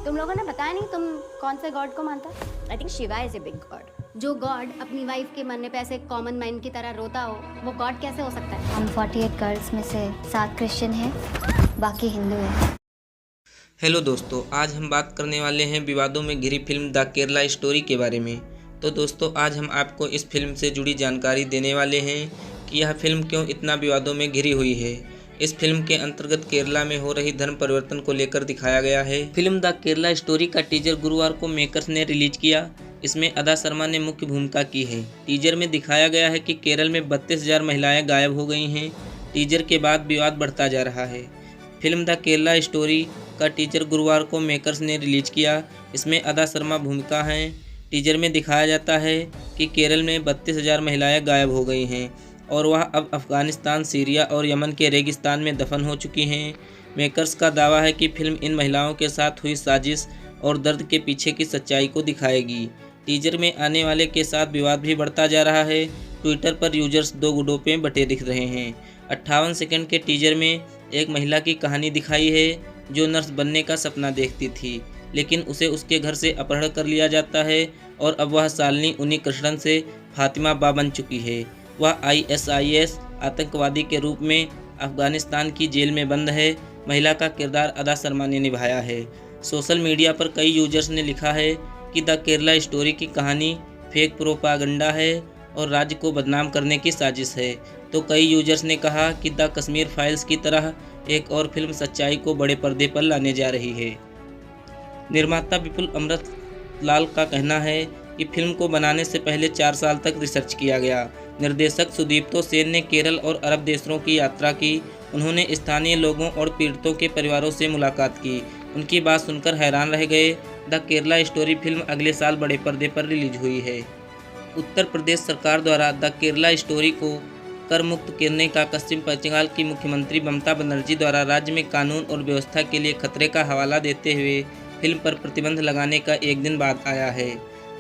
तुम लोगों ने बताया नहीं तुम कौन से गॉड को मानता? I think Shiva is a big God. जो गॉड अपनी वाइफ के मरने पे ऐसे कॉमन मैन की तरह रोता हो, वो गॉड कैसे हो सकता है? हम 48 गर्ल्स में से 7 क्रिश्चियन हैं, बाकी हिंदू हैं। हेलो दोस्तों, आज हम बात करने वाले हैं विवादों में घिरी फिल्म द केरला स्टोरी के बारे में। तो दोस्तों, आज हम आपको इस फिल्म से जुड़ी जानकारी देने वाले हैं कि यह फिल्म क्यों इतना विवादों में घिरी हुई है। इस फिल्म के अंतर्गत केरला में हो रही धर्म परिवर्तन को लेकर दिखाया गया है। फिल्म द केरला स्टोरी का टीजर गुरुवार को मेकर्स ने रिलीज किया। इसमें अदा शर्मा ने मुख्य भूमिका की है। टीजर में दिखाया गया है कि केरल में 32,000 महिलाएं गायब हो गई हैं। टीजर के बाद विवाद बढ़ता जा रहा है। फिल्म द केरला स्टोरी का टीजर गुरुवार को मेकर्स ने रिलीज किया। इसमें अदा शर्मा भूमिका हैं। टीजर में दिखाया जाता है कि केरल में 32,000 महिलाएं गायब हो गई हैं और वह अब अफ़गानिस्तान, सीरिया और यमन के रेगिस्तान में दफन हो चुकी हैं। मेकर्स का दावा है कि फिल्म इन महिलाओं के साथ हुई साजिश और दर्द के पीछे की सच्चाई को दिखाएगी। टीजर में आने वाले के साथ विवाद भी बढ़ता जा रहा है। ट्विटर पर यूजर्स दो गुटों में बटे दिख रहे हैं। 58 सेकंड के टीजर में एक महिला की कहानी दिखाई है जो नर्स बनने का सपना देखती थी, लेकिन उसे उसके घर से अपहरण कर लिया जाता है और अब वह शालिनी उन्नीकृष्णन से फातिमा बा बन चुकी है। वह ISIS आतंकवादी के रूप में अफगानिस्तान की जेल में बंद है। महिला का किरदार अदा शर्मा ने निभाया है। सोशल मीडिया पर कई यूजर्स ने लिखा है कि द केरला स्टोरी की कहानी फेक प्रोपागंडा है और राज्य को बदनाम करने की साजिश है। तो कई यूजर्स ने कहा कि द कश्मीर फाइल्स की तरह एक और फिल्म सच्चाई को बड़े पर्दे पर लाने जा रही है। निर्माता विपुल अमृतलाल का कहना है कि फिल्म को बनाने से पहले 4 साल तक रिसर्च किया गया। निर्देशक सुदीप्तो सेन ने केरल और अरब देशों की यात्रा की। उन्होंने स्थानीय लोगों और पीड़ितों के परिवारों से मुलाकात की। उनकी बात सुनकर हैरान रह गए। द केरला स्टोरी फिल्म अगले साल बड़े पर्दे पर रिलीज हुई है। उत्तर प्रदेश सरकार द्वारा द केरला स्टोरी को कर मुक्त करने का पश्चिम बंगाल की मुख्यमंत्री ममता बनर्जी द्वारा राज्य में कानून और व्यवस्था के लिए खतरे का हवाला देते हुए फिल्म पर प्रतिबंध लगाने का एक दिन बाद आया है।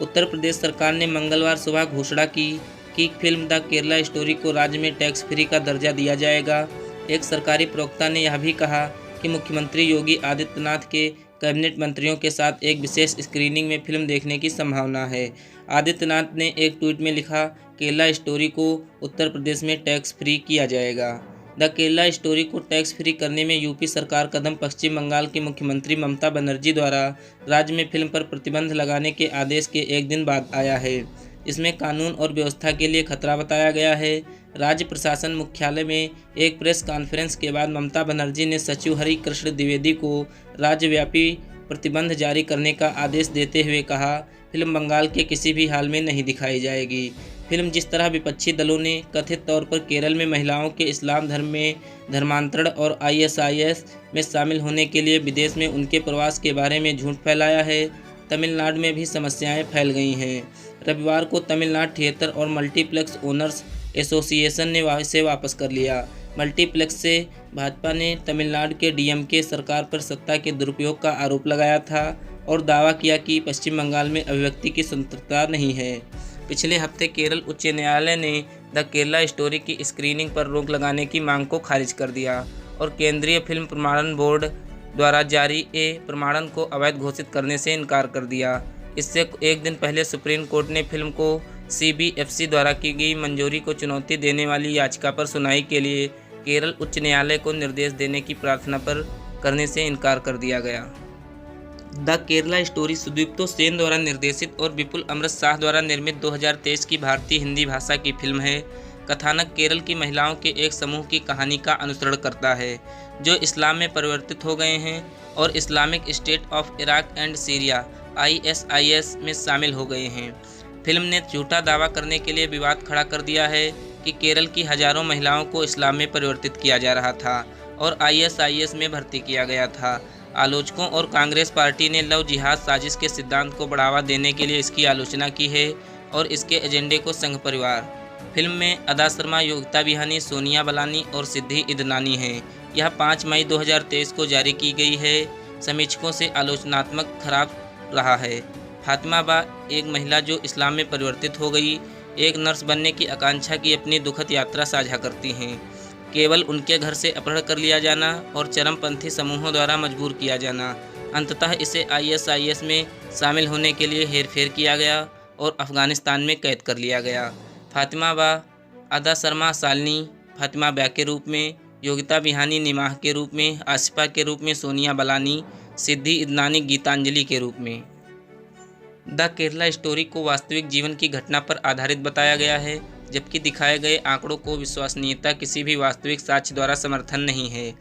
उत्तर प्रदेश सरकार ने मंगलवार सुबह घोषणा की कि फिल्म द केरला स्टोरी को राज्य में टैक्स फ्री का दर्जा दिया जाएगा। एक सरकारी प्रवक्ता ने यह भी कहा कि मुख्यमंत्री योगी आदित्यनाथ के कैबिनेट मंत्रियों के साथ एक विशेष स्क्रीनिंग में फिल्म देखने की संभावना है। आदित्यनाथ ने एक ट्वीट में लिखा, केरला स्टोरी को उत्तर प्रदेश में टैक्स फ्री किया जाएगा। द केरला स्टोरी को टैक्स फ्री करने में यूपी सरकार कदम पश्चिम बंगाल की मुख्यमंत्री ममता बनर्जी द्वारा राज्य में फिल्म पर प्रतिबंध लगाने के आदेश के एक दिन बाद आया है। इसमें कानून और व्यवस्था के लिए खतरा बताया गया है। राज्य प्रशासन मुख्यालय में एक प्रेस कॉन्फ्रेंस के बाद ममता बनर्जी ने सचिव हरि कृष्ण द्विवेदी को राज्यव्यापी प्रतिबंध जारी करने का आदेश देते हुए कहा, फिल्म बंगाल के किसी भी हाल में नहीं दिखाई जाएगी। फिल्म जिस तरह विपक्षी दलों ने कथित तौर पर केरल में महिलाओं के इस्लाम धर्म में धर्मांतरण और ISIS में शामिल होने के लिए विदेश में उनके प्रवास के बारे में झूठ फैलाया है, तमिलनाडु में भी समस्याएं फैल गई हैं। रविवार को तमिलनाडु थिएटर और मल्टीप्लेक्स ओनर्स एसोसिएशन ने इसे वापस कर लिया। मल्टीप्लेक्स से भाजपा ने तमिलनाडु के DMK सरकार पर सत्ता के दुरुपयोग का आरोप लगाया था और दावा किया कि पश्चिम बंगाल में अभिव्यक्ति की स्वतंत्रता नहीं है। पिछले हफ्ते केरल उच्च न्यायालय ने द केरला स्टोरी की स्क्रीनिंग पर रोक लगाने की मांग को खारिज कर दिया और केंद्रीय फिल्म प्रमाणन बोर्ड द्वारा जारी प्रमाणन को अवैध घोषित करने से इनकार कर दिया। इससे एक दिन पहले सुप्रीम कोर्ट ने फिल्म को CBFC द्वारा की गई मंजूरी को चुनौती देने वाली याचिका पर सुनवाई के लिए केरल उच्च न्यायालय को निर्देश देने की प्रार्थना पर करने से इनकार कर दिया गया। द केरला स्टोरी सुदीप्तो सेन द्वारा निर्देशित और विपुल अमृत शाह द्वारा निर्मित 2023 की भारतीय हिंदी भाषा की फिल्म है। कथानक केरल की महिलाओं के एक समूह की कहानी का अनुसरण करता है जो इस्लाम में परिवर्तित हो गए हैं और Islamic state of Iraq and Syria ISIS में शामिल हो गए हैं। फिल्म ने झूठा दावा करने के लिए विवाद खड़ा कर दिया है कि केरल की हजारों महिलाओं को इस्लाम में परिवर्तित किया जा रहा था और ISIS में भर्ती किया गया था। आलोचकों और कांग्रेस पार्टी ने लव जिहाद साजिश के सिद्धांत को बढ़ावा देने के लिए इसकी आलोचना की है और इसके एजेंडे को संघ परिवार। फिल्म में अदा शर्मा, योगिता बिहानी, सोनिया बलानी और सिद्धि इदनानी हैं। यह 5 मई 2023 को जारी की गई है। समीक्षकों से आलोचनात्मक खराब रहा है। फातिमा बा एक महिला जो इस्लाम में परिवर्तित हो गई, एक नर्स बनने की आकांक्षा की अपनी दुखद यात्रा साझा करती हैं। केवल उनके घर से अपहरण कर लिया जाना और चरमपंथी समूहों द्वारा मजबूर किया जाना अंततः इसे ISIS में शामिल होने के लिए हेरफेर किया गया और अफ़गानिस्तान में कैद कर लिया गया। फातिमा बा अदा शर्मा सालनी फातिमा बा के रूप में, योगिता बिहानी निमाह के रूप में, आसिफा के रूप में सोनिया बलानी, सिद्धि इदनानी गीतांजलि के रूप में। द केरला स्टोरी को वास्तविक जीवन की घटना पर आधारित बताया गया है, जबकि दिखाए गए आंकड़ों को विश्वसनीयता किसी भी वास्तविक साक्ष्य द्वारा समर्थन नहीं है।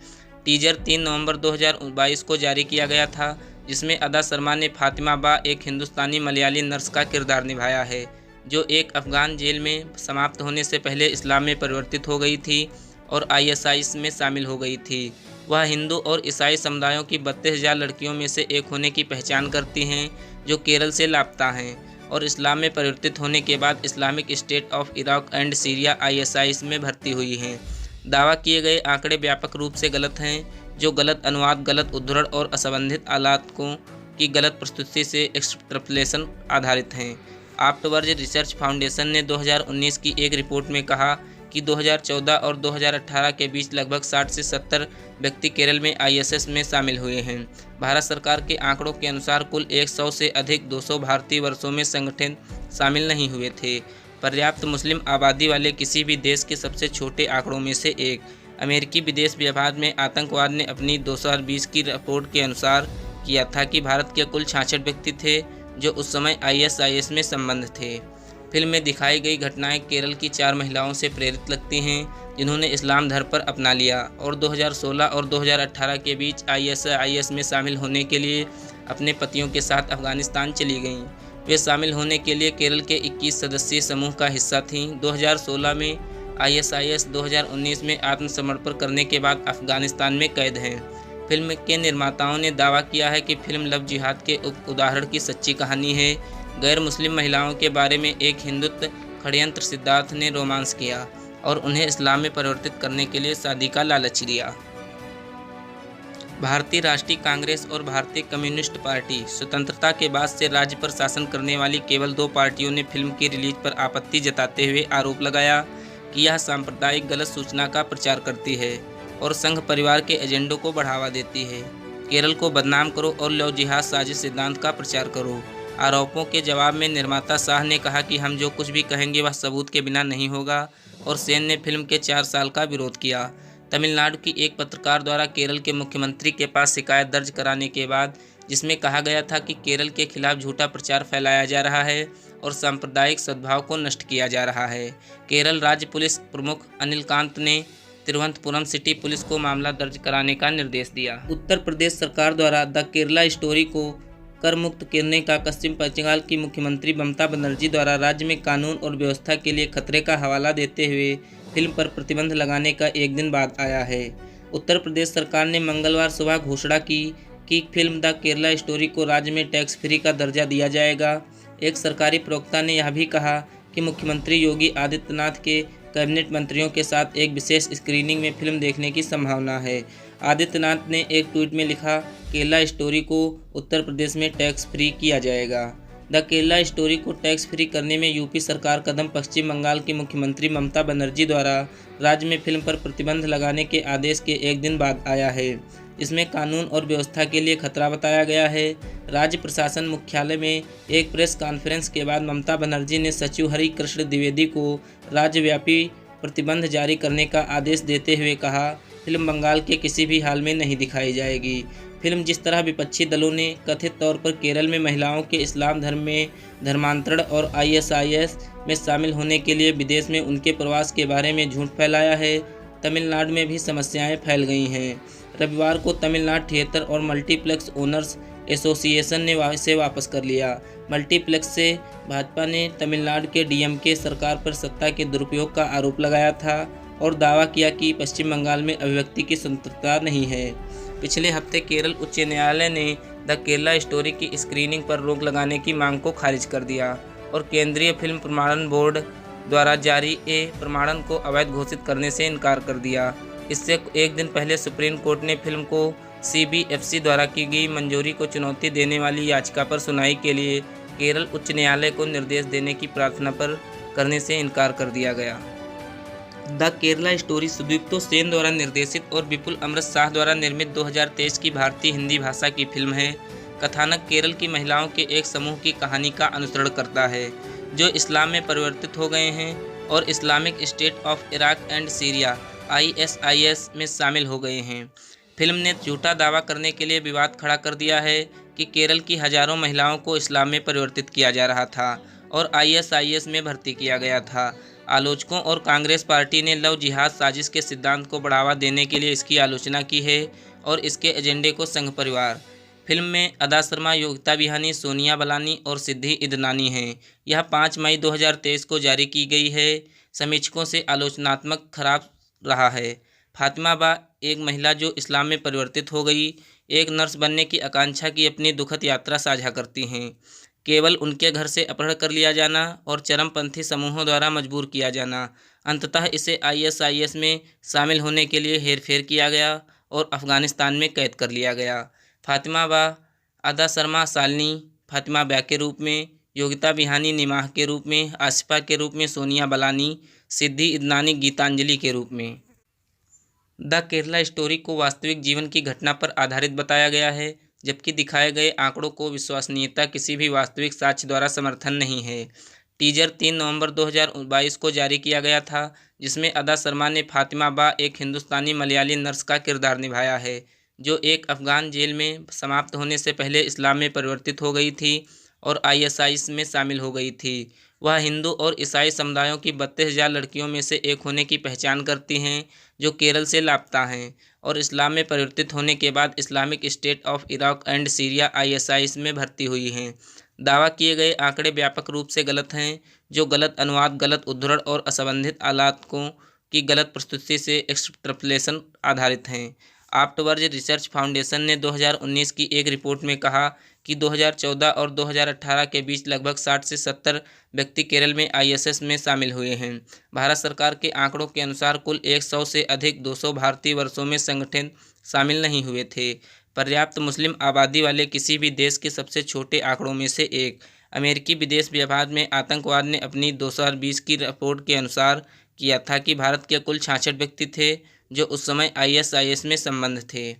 टीजर 3 नवंबर 2022 को जारी किया गया था, जिसमें अदा शर्मा ने फातिमा बा एक हिंदुस्तानी मलयाली नर्स का किरदार निभाया है, जो एक अफ़गान जेल में समाप्त होने से पहले इस्लाम में परिवर्तित हो गई थी और ISIS में शामिल हो गई थी। वह हिंदू और ईसाई समुदायों की 32,000 लड़कियों में से एक होने की पहचान करती हैं, जो केरल से लापता हैं और इस्लाम में परिवर्तित होने के बाद Islamic state of Iraq and Syria ISIS में भर्ती हुई हैं। दावा किए गए आंकड़े व्यापक रूप से गलत हैं, जो गलत अनुवाद, गलत उद्धरण और असंबंधित आलातों की गलत प्रस्तुति से एक्सट्रपलेशन आधारित हैं। आफ्टवर्ज रिसर्च फाउंडेशन ने 2019 की एक रिपोर्ट में कहा कि 2014 और 2018 के बीच लगभग 60 से 70 व्यक्ति केरल में ISIS में शामिल हुए हैं। भारत सरकार के आंकड़ों के अनुसार कुल 100 से अधिक 200 भारतीय वर्षों में संगठन शामिल नहीं हुए थे। पर्याप्त मुस्लिम आबादी वाले किसी भी देश के सबसे छोटे आंकड़ों में से एक। अमेरिकी विदेश विभाग में आतंकवाद ने अपनी 2020 की रिपोर्ट के अनुसार किया था कि भारत के कुल 66 व्यक्ति थे जो उस समय ISIS में संबंध थे। फिल्म में दिखाई गई घटनाएं केरल की 4 महिलाओं से प्रेरित लगती हैं, जिन्होंने इस्लाम धर्म पर अपना लिया और 2016 और 2018 के बीच ISIS में शामिल होने के लिए अपने पतियों के साथ अफगानिस्तान चली गईं। वे शामिल होने के लिए केरल के 21 सदस्यीय समूह का हिस्सा थीं। 2016 में ISIS 2019 में आत्मसमर्पण करने के बाद अफगानिस्तान में कैद हैं। फिल्म के निर्माताओं ने दावा किया है कि फिल्म लव जिहाद के उदाहरण की सच्ची कहानी है। गैर मुस्लिम महिलाओं के बारे में एक हिंदुत्व षड्यंत्र सिद्धार्थ ने रोमांस किया और उन्हें इस्लाम में परिवर्तित करने के लिए शादी का लालच दिया। भारतीय राष्ट्रीय कांग्रेस और भारतीय कम्युनिस्ट पार्टी स्वतंत्रता के बाद से राज्य पर शासन करने वाली केवल 2 पार्टियों ने फिल्म की रिलीज पर आपत्ति जताते हुए आरोप लगाया कि यह सांप्रदायिक गलत सूचना का प्रचार करती है और संघ परिवार के एजेंडों को बढ़ावा देती है। केरल को बदनाम करो और लव जिहाद साजिश सिद्धांत का प्रचार करो। आरोपों के जवाब में निर्माता शाह ने कहा कि हम जो कुछ भी कहेंगे वह सबूत के बिना नहीं होगा और सेन ने फिल्म के 4 साल का विरोध किया। तमिलनाडु की एक पत्रकार द्वारा केरल के मुख्यमंत्री के पास शिकायत दर्ज कराने के बाद, जिसमें कहा गया था कि केरल के खिलाफ झूठा प्रचार फैलाया जा रहा है और सांप्रदायिक सद्भाव को नष्ट किया जा रहा है, केरल राज्य पुलिस प्रमुख अनिल कांत ने तिरुवनंतपुरम सिटी पुलिस को मामला दर्ज कराने का निर्देश दिया। उत्तर प्रदेश सरकार द्वारा द केरला स्टोरी को कर मुक्त करने का पश्चिम बंगाल की मुख्यमंत्री ममता बनर्जी द्वारा राज्य में कानून और व्यवस्था के लिए खतरे का हवाला देते हुए फिल्म पर प्रतिबंध लगाने का एक दिन बाद आया है। उत्तर प्रदेश सरकार ने मंगलवार सुबह घोषणा की कि फिल्म द केरला स्टोरी को राज्य में टैक्स फ्री का दर्जा दिया जाएगा। एक सरकारी प्रवक्ता ने यह भी कहा कि मुख्यमंत्री योगी आदित्यनाथ के कैबिनेट मंत्रियों के साथ एक विशेष स्क्रीनिंग में फिल्म देखने की संभावना है। आदित्यनाथ ने एक ट्वीट में लिखा, केरला स्टोरी को उत्तर प्रदेश में टैक्स फ्री किया जाएगा। द केरला स्टोरी को टैक्स फ्री करने में यूपी सरकार कदम पश्चिम बंगाल की मुख्यमंत्री ममता बनर्जी द्वारा राज्य में फिल्म पर प्रतिबंध लगाने के आदेश के एक दिन बाद आया है। इसमें कानून और व्यवस्था के लिए खतरा बताया गया है। राज्य प्रशासन मुख्यालय में एक प्रेस कॉन्फ्रेंस के बाद ममता बनर्जी ने सचिव हरि कृष्ण द्विवेदी को राज्यव्यापी प्रतिबंध जारी करने का आदेश देते हुए कहा, फिल्म बंगाल के किसी भी हाल में नहीं दिखाई जाएगी। फिल्म जिस तरह विपक्षी दलों ने कथित तौर पर केरल में महिलाओं के इस्लाम धर्म में धर्मांतरण और ISIS में शामिल होने के लिए विदेश में उनके प्रवास के बारे में झूठ फैलाया है, तमिलनाडु में भी समस्याएं फैल गई हैं। रविवार को तमिलनाडु थिएटर और मल्टीप्लेक्स ओनर्स एसोसिएशन ने इसे वापस कर लिया। मल्टीप्लेक्स से भाजपा ने तमिलनाडु के DMK सरकार पर सत्ता के दुरुपयोग का आरोप लगाया था और दावा किया कि पश्चिम बंगाल में अभिव्यक्ति की स्वतंत्रता नहीं है। पिछले हफ्ते केरल उच्च न्यायालय ने द केरला स्टोरी की स्क्रीनिंग पर रोक लगाने की मांग को खारिज कर दिया और केंद्रीय फिल्म प्रमाणन बोर्ड द्वारा जारी प्रमाणन को अवैध घोषित करने से इनकार कर दिया। इससे एक दिन पहले सुप्रीम कोर्ट ने फिल्म को CBFC द्वारा की गई मंजूरी को चुनौती देने वाली याचिका पर सुनवाई के लिए केरल उच्च न्यायालय को निर्देश देने की प्रार्थना पर करने से इनकार कर दिया गया। द केरला स्टोरी सुदीप्तो सेन द्वारा निर्देशित और विपुल अमृत शाह द्वारा निर्मित 2023 की भारतीय हिंदी भाषा की फिल्म है। कथानक केरल की महिलाओं के एक समूह की कहानी का अनुसरण करता है जो इस्लाम में परिवर्तित हो गए हैं और Islamic state of Iraq and Syria ISIS में शामिल हो गए हैं। फिल्म ने झूठा दावा करने के लिए विवाद खड़ा कर दिया है कि केरल की हजारों महिलाओं को इस्लाम में परिवर्तित किया जा रहा था और ISIS में भर्ती किया गया था। आलोचकों और कांग्रेस पार्टी ने लव जिहाद साजिश के सिद्धांत को बढ़ावा देने के लिए इसकी आलोचना की है और इसके एजेंडे को संघ परिवार। फिल्म में अदा शर्मा, योगिता बिहानी, सोनिया बलानी और सिद्धि इदनानी हैं। यह 5 मई 2023 को जारी की गई है। समीक्षकों से आलोचनात्मक खराब रहा है। फातिमा बा, एक महिला जो इस्लाम में परिवर्तित हो गई, एक नर्स बनने की आकांक्षा की अपनी दुखद यात्रा साझा करती हैं। केवल उनके घर से अपहरण कर लिया जाना और चरमपंथी समूहों द्वारा मजबूर किया जाना। अंततः इसे ISIS में शामिल होने के लिए हेरफेर किया गया और अफगानिस्तान में कैद कर लिया गया। फातिमा बा, अदा शर्मा शालिनी फातिमा बा के रूप में, योगिता बिहानी निमाह के रूप में, आसिफा के रूप में सोनिया बलानी, सिद्धि इदनानी गीतांजलि के रूप में। द केरला स्टोरी को वास्तविक जीवन की घटना पर आधारित बताया गया है, जबकि दिखाए गए आंकड़ों को विश्वसनीयता किसी भी वास्तविक साक्ष्य द्वारा समर्थन नहीं है। टीजर 3 नवंबर 2022 को जारी किया गया था, जिसमें अदा शर्मा ने फातिमा बा, एक हिंदुस्तानी मलयाली नर्स का किरदार निभाया है जो एक अफगान जेल में समाप्त होने से पहले इस्लाम में परिवर्तित हो गई थी और ISIS में शामिल हो गई थी। वह हिंदू और ईसाई समुदायों की 32,000 लड़कियों में से एक होने की पहचान करती हैं जो केरल से लापता हैं और इस्लाम में परिवर्तित होने के बाद Islamic state of Iraq and Syria ISIS में भर्ती हुई हैं। दावा किए गए आंकड़े व्यापक रूप से गलत हैं, जो गलत अनुवाद, गलत उद्धरण और असंबंधित आलातकों की गलत प्रस्तुति से एक्सट्रपलेशन आधारित हैं। आफ्टवर्ज रिसर्च फाउंडेशन ने 2019 की एक रिपोर्ट में कहा कि 2014 और 2018 के बीच लगभग 60 से 70 व्यक्ति केरल में ISIS में शामिल हुए हैं। भारत सरकार के आंकड़ों के अनुसार कुल 100 से अधिक 200 भारतीय वर्षों में संगठन शामिल नहीं हुए थे। पर्याप्त मुस्लिम आबादी वाले किसी भी देश के सबसे छोटे आंकड़ों में से एक। अमेरिकी विदेश विभाग में आतंकवाद ने अपनी 2020 की रिपोर्ट के अनुसार किया था कि भारत के कुल 66 व्यक्ति थे जो उस समय ISIS में संबद्ध थे।